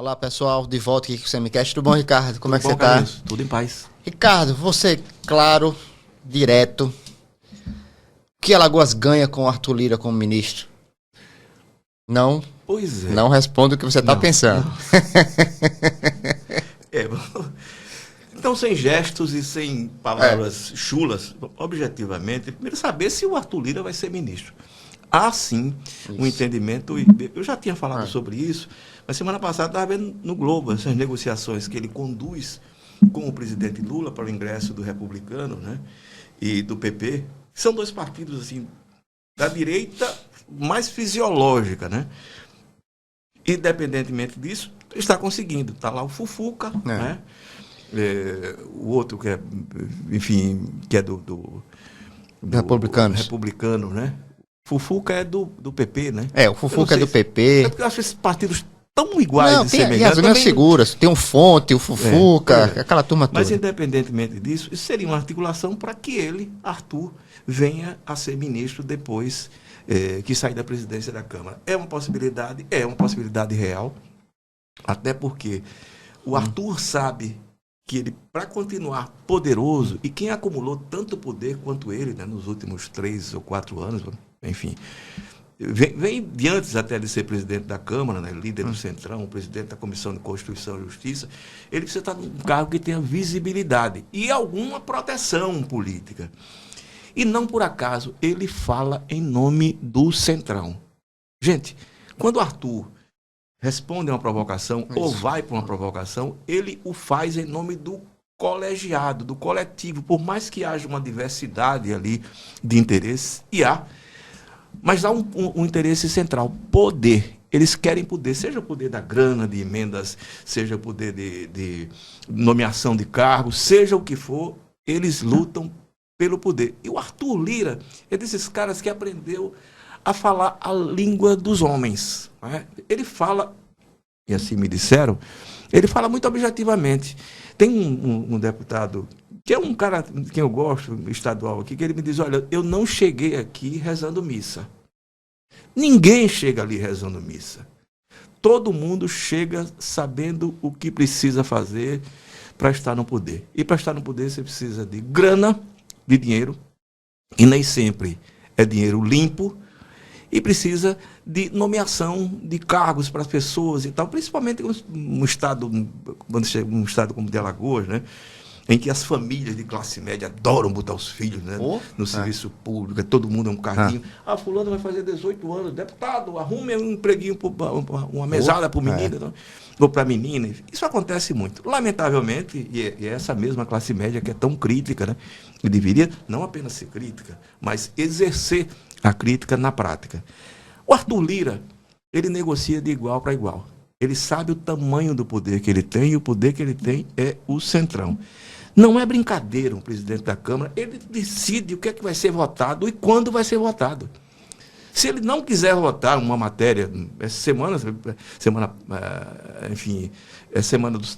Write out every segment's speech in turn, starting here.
Olá, pessoal, de volta aqui com o Semicast. Tudo bom, Ricardo? Como é que Tudo você bom, tá? Carlinhos? Tudo em paz. Ricardo, você, claro, direto, o que Alagoas ganha com o Arthur Lira como ministro? Não, Pois é. não responda o que você está pensando. Então, sem gestos e sem palavras chulas, objetivamente, primeiro saber se o Arthur Lira vai ser ministro. Há sim um entendimento, e eu já tinha falado sobre isso, mas semana passada estava vendo no Globo essas negociações que ele conduz com o presidente Lula para o ingresso do Republicano, né, e do PP. São dois partidos assim, da direita mais fisiológica, né? Independentemente disso, está conseguindo. Está lá o Fufuca, né? O outro que é, enfim, que é do republicano, né? Fufuca é do PP, né? O Fufuca é do PP. É porque eu acho esses partidos tão iguais não, e tem semelhantes. as mesmas figuras. Tem o Fonte, o Fufuca, aquela turma toda. Mas independentemente disso, isso seria uma articulação para que ele, Arthur, venha a ser ministro depois que sair da presidência da Câmara. É uma possibilidade real, até porque o Arthur sabe que ele, para continuar poderoso, e quem acumulou tanto poder quanto ele, né, nos últimos 3 ou 4 anos, enfim, vem de antes até de ser presidente da Câmara, né, líder do Centrão, presidente da Comissão de Constituição e Justiça, ele precisa estar num cargo que tenha visibilidade e alguma proteção política. E não por acaso ele fala em nome do Centrão. Gente, quando o Arthur responde a uma provocação ou vai para uma provocação, ele o faz em nome do colegiado, do coletivo, por mais que haja uma diversidade ali de interesses, e há, mas há um interesse central, poder. Eles querem poder, seja o poder da grana, de emendas, seja o poder de nomeação de cargos, seja o que for, eles lutam pelo poder. E o Arthur Lira é desses caras que aprendeu a falar a língua dos homens. Né? Ele fala, e assim me disseram, ele fala muito objetivamente. Tem um deputado, que é um cara de quem eu gosto, estadual aqui, que ele me diz, olha, eu não cheguei aqui rezando missa. Ninguém chega ali rezando missa. Todo mundo chega sabendo o que precisa fazer para estar no poder. E para estar no poder você precisa de grana, de dinheiro, e nem sempre é dinheiro limpo, e precisa de nomeação de cargos para as pessoas e tal, principalmente um estado como o de Alagoas, né, em que as famílias de classe média adoram botar os filhos, né, no serviço público, todo mundo é um carguinho. Fulano vai fazer 18 anos, deputado, arrume um empreguinho, uma mesada para o menino, ou para a menina. Isso acontece muito. Lamentavelmente, e é essa mesma classe média que é tão crítica, né, e deveria não apenas ser crítica, mas exercer a crítica na prática. O Arthur Lira, ele negocia de igual para igual. Ele sabe o tamanho do poder que ele tem, e o poder que ele tem é o Centrão. Não é brincadeira um presidente da Câmara, ele decide o que é que vai ser votado e quando vai ser votado. Se ele não quiser votar uma matéria, essa semana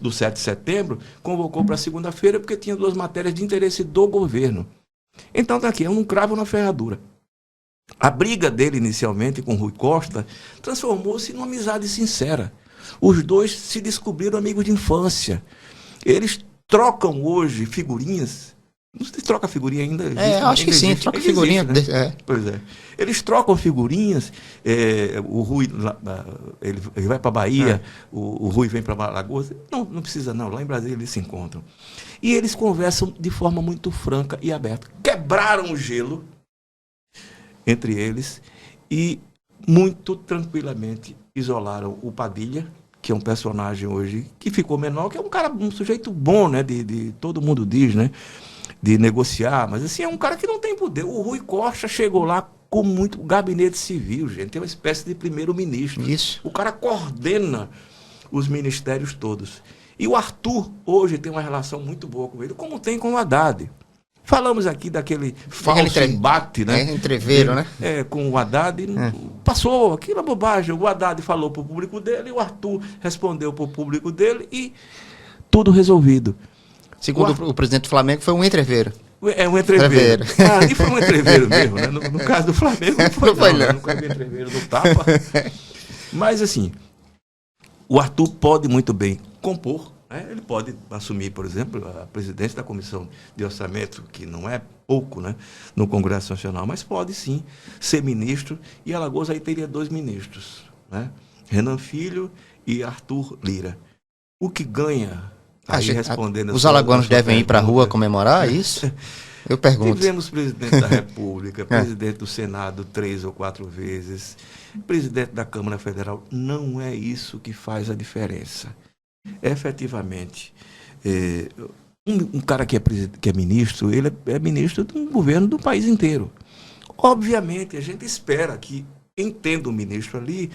do 7 de setembro, convocou para segunda-feira porque tinha 2 matérias de interesse do governo. Então está aqui, é um cravo na ferradura. A briga dele inicialmente com Rui Costa transformou-se numa amizade sincera. Os dois se descobriram amigos de infância. Eles trocam hoje figurinhas. Não sei se troca figurinha ainda. Acho que sim, troca figurinha. Existe, né? Pois é. Eles trocam figurinhas. O Rui ele vai para a Bahia, o Rui vem para Alagoas. Não precisa não, lá em Brasília eles se encontram. E eles conversam de forma muito franca e aberta. Quebraram o gelo entre eles e muito tranquilamente isolaram o Padilha, que é um personagem hoje que ficou menor, que é um sujeito bom, né, todo mundo diz, né, de negociar, mas assim, é um cara que não tem poder. O Rui Costa chegou lá com muito gabinete civil, gente, tem uma espécie de primeiro-ministro. Isso. O cara coordena os ministérios todos. E o Arthur hoje tem uma relação muito boa com ele, como tem com o Haddad. Falamos aqui daquele falso embate, né? Entreveiro, né? Com o Haddad. Passou, aquilo é bobagem. O Haddad falou para o público dele, o Arthur respondeu para o público dele e tudo resolvido. Segundo o presidente do Flamengo, foi um entreveiro. É um entreveiro. Ali foi um entreveiro mesmo, né? No caso do Flamengo, não foi não. Nunca vi entreveiro no tapa. Mas, assim, o Arthur pode muito bem compor, né? Ele pode assumir, por exemplo, a presidência da Comissão de Orçamento, que não é pouco, né, no Congresso Nacional, mas pode sim ser ministro, e Alagoas aí teria 2 ministros, né? Renan Filho e Arthur Lira. O que ganha, aí respondendo os alagoanos devem ir para a rua comemorar isso? Eu pergunto. Tivemos presidente da República, presidente do Senado 3 ou 4 vezes, presidente da Câmara Federal. Não é isso que faz a diferença. Efetivamente, um cara que é ministro, ele é ministro de um governo do país inteiro. Obviamente, a gente espera que, entenda o ministro ali,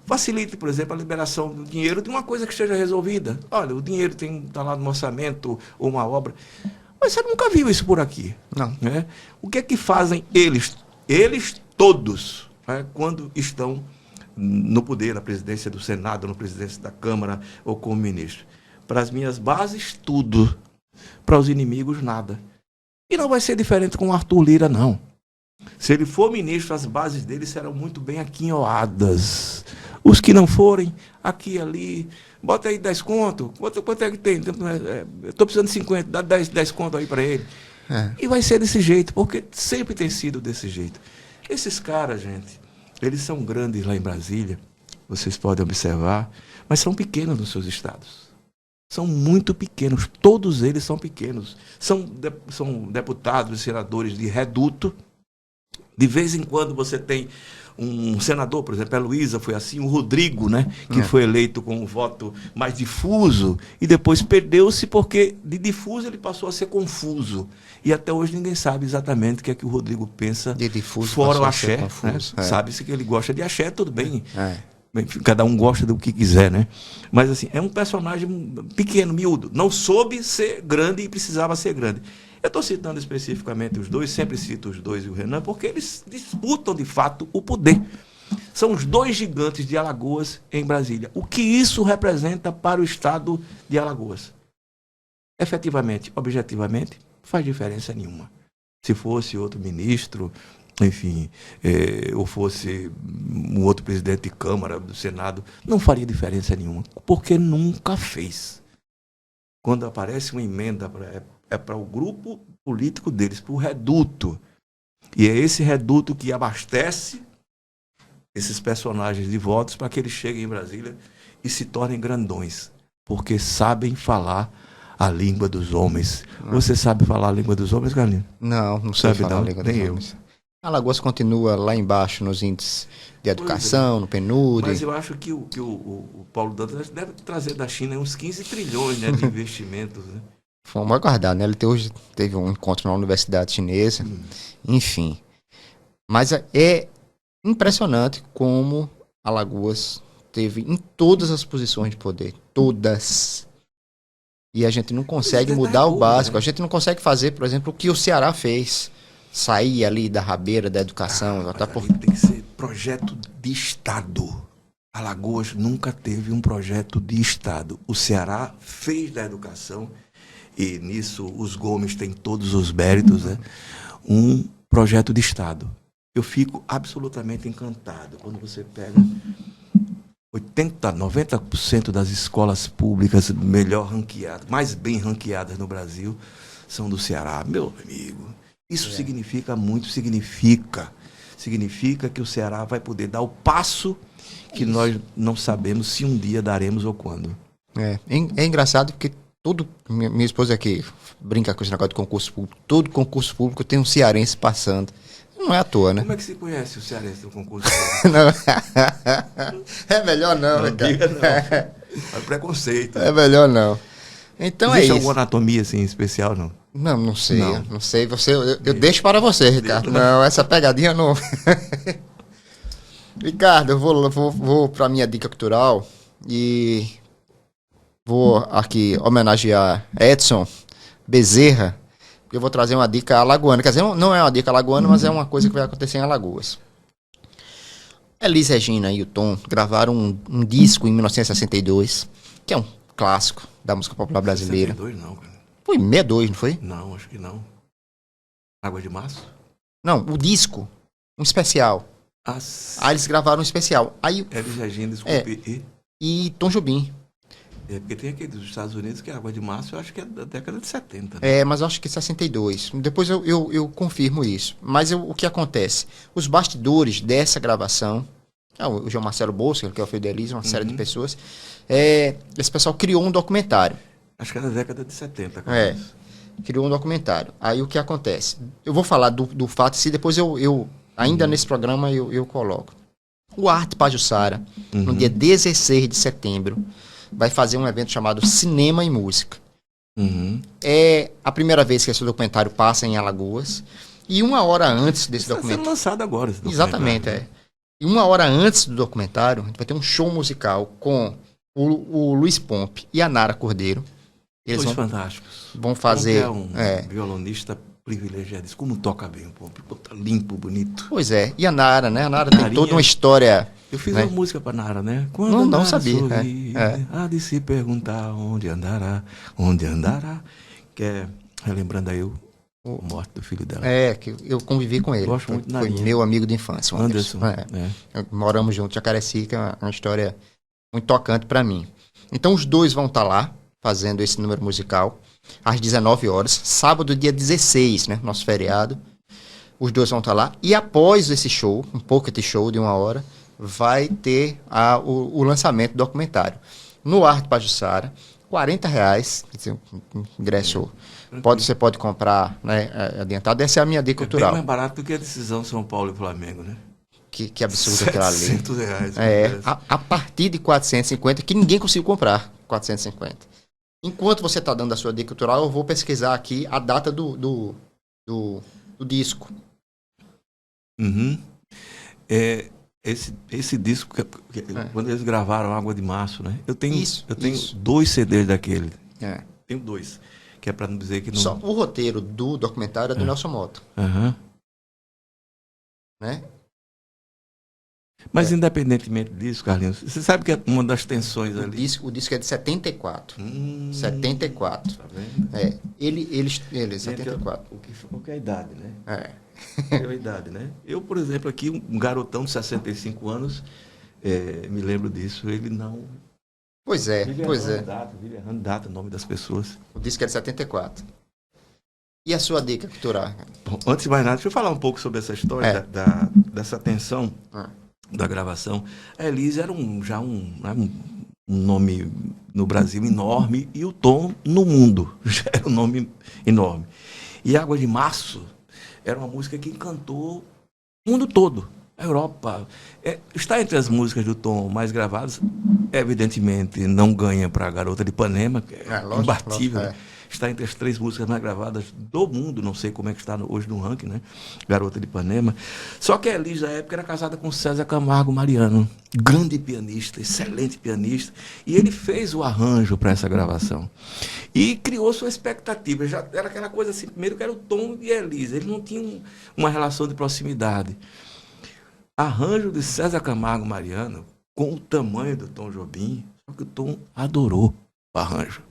facilite, por exemplo, a liberação do dinheiro de uma coisa que esteja resolvida. Olha, o dinheiro está lá no orçamento ou uma obra. Mas você nunca viu isso por aqui. Não. Né? O que é que fazem eles todos, né, quando estão no poder, na presidência do Senado, na presidência da Câmara ou como ministro? Para as minhas bases, tudo. Para os inimigos, nada. E não vai ser diferente com o Arthur Lira, não. Se ele for ministro, as bases dele serão muito bem aquinhoadas. Os que não forem, aqui e ali, bota aí 10 conto. Quanto é que tem? Estou precisando de 50, dá 10 conto aí para ele. E vai ser desse jeito, porque sempre tem sido desse jeito. Esses caras, gente, eles são grandes lá em Brasília, vocês podem observar, mas são pequenos nos seus estados. São muito pequenos, todos eles são pequenos. São deputados e senadores de reduto. De vez em quando você tem um senador, por exemplo, a Luísa foi assim, o Rodrigo, né, que foi eleito com um voto mais difuso e depois perdeu-se porque de difuso ele passou a ser confuso. E até hoje ninguém sabe exatamente o que é que o Rodrigo pensa de difuso, fora o axé. Né? Sabe-se que ele gosta de axé, tudo bem. Cada um gosta do que quiser, né? Mas assim, é um personagem pequeno, miúdo. Não soube ser grande e precisava ser grande. Eu estou citando especificamente os dois, sempre cito os dois e o Renan, porque eles disputam, de fato, o poder. São os 2 gigantes de Alagoas em Brasília. O que isso representa para o estado de Alagoas? Efetivamente, objetivamente, faz diferença nenhuma. Se fosse outro ministro, enfim, ou fosse um outro presidente de Câmara, do Senado, não faria diferença nenhuma, porque nunca fez. Quando aparece uma emenda para o grupo político deles, para o reduto. E é esse reduto que abastece esses personagens de votos para que eles cheguem em Brasília e se tornem grandões, porque sabem falar a língua dos homens. Você sabe falar a língua dos homens, Galinho? Não sei falar a língua dos homens. Alagoas continua lá embaixo nos índices de educação, no PNUD. Mas eu acho que o Paulo Dantas deve trazer da China uns 15 trilhões, né, de investimentos, né? Vamos aguardar, né? Hoje teve um encontro na Universidade Chinesa, enfim. Mas é impressionante como Alagoas teve em todas as posições de poder, todas. E a gente não consegue mudar o básico, né? A gente não consegue fazer, por exemplo, o que o Ceará fez. Sair ali da rabeira da educação. Tem que ser projeto de Estado. Alagoas nunca teve um projeto de Estado. O Ceará fez da educação, e nisso os Gomes têm todos os méritos, né? Um projeto de Estado. Eu fico absolutamente encantado quando você pega 90% das escolas públicas melhor ranqueadas, mais bem ranqueadas no Brasil, são do Ceará. Meu amigo, isso significa muito, significa que o Ceará vai poder dar o passo que nós não sabemos se um dia daremos ou quando. É engraçado porque minha esposa aqui brinca com esse negócio de concurso público. Todo concurso público tem um cearense passando. Não é à toa, né? Como é que se conhece o cearense do concurso público? É melhor não, né, cara? Diga não. É preconceito. É melhor não. Então existe é isso. alguma anatomia assim especial, não? Não sei. Não sei. Eu deixo para você, Ricardo. Não, essa pegadinha não. Ricardo, eu vou para a minha dica cultural e vou aqui homenagear Edson Bezerra. Eu vou trazer uma dica alagoana. Quer dizer, não é uma dica alagoana, mas é uma coisa que vai acontecer em Alagoas. Elis Regina e o Tom gravaram um disco em 1962, que é um clássico da música popular brasileira. 62 não, cara. Foi 62, não foi? Não, acho que não. Água de Março? Não, o disco. Um especial. Aí eles gravaram um especial. Aí, Elis Regina, desculpe. e Tom Jobim. É porque tem aquele dos Estados Unidos que é Água de Março, eu acho que é da década de 70. Né? É, mas eu acho que 62. Depois eu confirmo isso. Mas o que acontece? Os bastidores dessa gravação, o João Marcelo Bolsa, que é o filho da Elisa, uma série de pessoas, esse pessoal criou um documentário. Acho que é da década de 70. Criou um documentário. Aí o que acontece? Eu vou falar do fato em si, depois ainda nesse programa eu coloco. O Arte Pajuçara, no dia 16 de setembro, vai fazer um evento chamado Cinema e Música. É a primeira vez que esse documentário passa em Alagoas. E uma hora antes desse documentário... Está sendo lançado agora esse Exatamente, E uma hora antes do documentário, a gente vai ter um show musical com o Luiz Pompe e a Nara Cordeiro. Eles fantásticos. Vão fazer... É um violonista privilegiado. Como toca bem o Pompe. Tá limpo, bonito. Pois é. E a Nara, né? A Nara tem toda uma história... Eu fiz uma música pra Nara, né? Quando não sabia. Sorri, há de se perguntar onde andará. Que é relembrando aí a morte do filho dela. Que eu convivi com ele. Gosto muito. Foi meu amigo de infância, Anderson. Moramos juntos em Jacarecica, uma história muito tocante pra mim. Então os dois vão estar lá, fazendo esse número musical, às 19 horas, sábado, dia 16, né? Nosso feriado. Os dois vão estar lá. E após esse show, um pocket show de 1 hora, vai ter o lançamento do documentário. No Arte Pajuçara, R$40, ingresso. Você pode comprar, né, adiantado. Essa é a minha dica cultural. É bem mais barato do que a decisão São Paulo e Flamengo, né? Que absurdo aquela ali. R$700. A partir de 450, que ninguém conseguiu comprar 450. Enquanto você está dando a sua dica cultural, eu vou pesquisar aqui a data do disco. Esse disco, quando eles gravaram Água de Março, né? Eu tenho 2 CDs daquele. Tenho 2. Que é para não dizer que não... Só o roteiro do documentário é do Nelson Mota. Né? Mas independentemente disso, Carlinhos, você sabe que é uma das tensões ali... O disco é de 74. 74. Tá vendo? Ele 74. O que é a idade, né? É a idade, né? Eu, por exemplo, aqui, um garotão de 65 anos, me lembro disso, ele não... Pois é. Vive errando data, o nome das pessoas. O disco é de 74. E a sua dica cultural? Bom, antes de mais nada, deixa eu falar um pouco sobre essa história dessa tensão da gravação. A Elisa era um nome no Brasil enorme e o Tom no mundo já era um nome enorme. E Água de Março era uma música que encantou o mundo todo. A Europa. Está entre as músicas do Tom mais gravadas. Evidentemente, não ganha para a Garota de Ipanema, que é imbatível. Lógico. Está entre as 3 músicas mais gravadas do mundo. Não sei como é que está hoje no ranking, né? Garota de Ipanema. Só que a Elis, na época, era casada com César Camargo Mariano. Grande pianista, excelente pianista. E ele fez o arranjo para essa gravação. E criou sua expectativa. Já era aquela coisa assim, primeiro que era o Tom e a Elis. Eles não tinham uma relação de proximidade. Arranjo de César Camargo Mariano, com o tamanho do Tom Jobim, só que o Tom adorou o arranjo.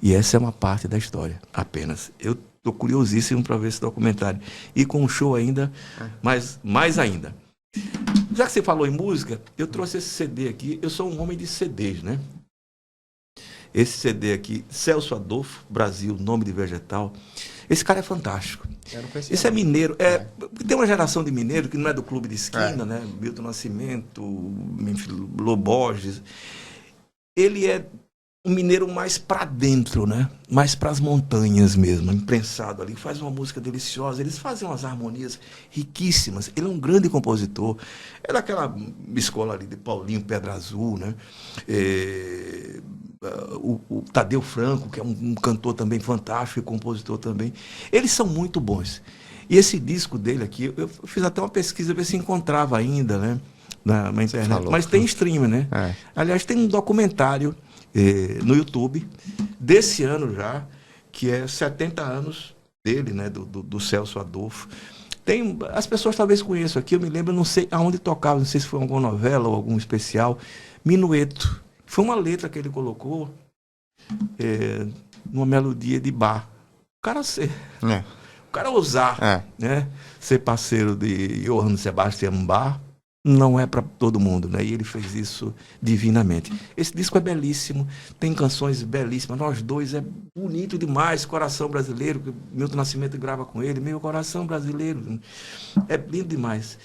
E essa é uma parte da história, apenas. Eu estou curiosíssimo para ver esse documentário. E com um show ainda, mais ainda. Já que você falou em música, eu trouxe esse CD aqui. Eu sou um homem de CDs, né? Esse CD aqui, Celso Adolfo, Brasil, Nome de Vegetal. Esse cara é fantástico. Esse é mineiro. Tem uma geração de mineiro que não é do clube de esquina, né? Milton Nascimento, Loborges. Ele é um mineiro mais para dentro, né? Mais para as montanhas mesmo, imprensado ali. Faz uma música deliciosa. Eles fazem umas harmonias riquíssimas. Ele é um grande compositor. É daquela escola ali de Paulinho Pedra Azul, né? O Tadeu Franco, que é um cantor também fantástico e compositor também. Eles são muito bons. E esse disco dele aqui, eu fiz até uma pesquisa para ver se encontrava ainda, né? Na internet. Mas tem stream, né? Aliás, tem um documentário no YouTube desse ano já, que é 70 anos dele, né? Do Celso Adolfo. As pessoas talvez conheçam aqui, eu me lembro, não sei aonde tocava, não sei se foi alguma novela ou algum especial, Minueto. Foi uma letra que ele colocou numa melodia de bar. O cara ousar, né, ser parceiro de Johann Sebastian Bach, não é para todo mundo, né? E ele fez isso divinamente. Esse disco é belíssimo, tem canções belíssimas. Nós dois é bonito demais, Coração Brasileiro, que Milton Nascimento grava com ele, Meu Coração Brasileiro, é lindo demais.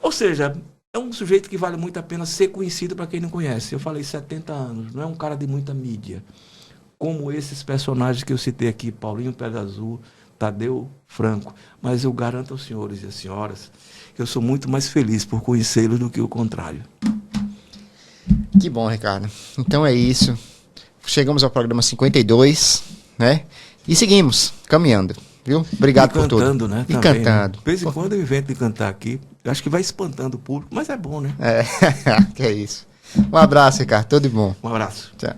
Ou seja, é um sujeito que vale muito a pena ser conhecido para quem não conhece. Eu falei 70 anos, não é um cara de muita mídia, como esses personagens que eu citei aqui, Paulinho Pedra Azul, Tadeu Franco. Mas eu garanto aos senhores e às senhoras que eu sou muito mais feliz por conhecê-los do que o contrário. Que bom, Ricardo. Então é isso. Chegamos ao programa 52, né? E seguimos caminhando, viu? Obrigado por tudo. Cantando, né? E Também, cantando. Né? De vez em quando eu invento de cantar aqui. Acho que vai espantando o público, mas é bom, né? É, que é isso. Um abraço, Ricardo. Tudo de bom. Um abraço. Tchau.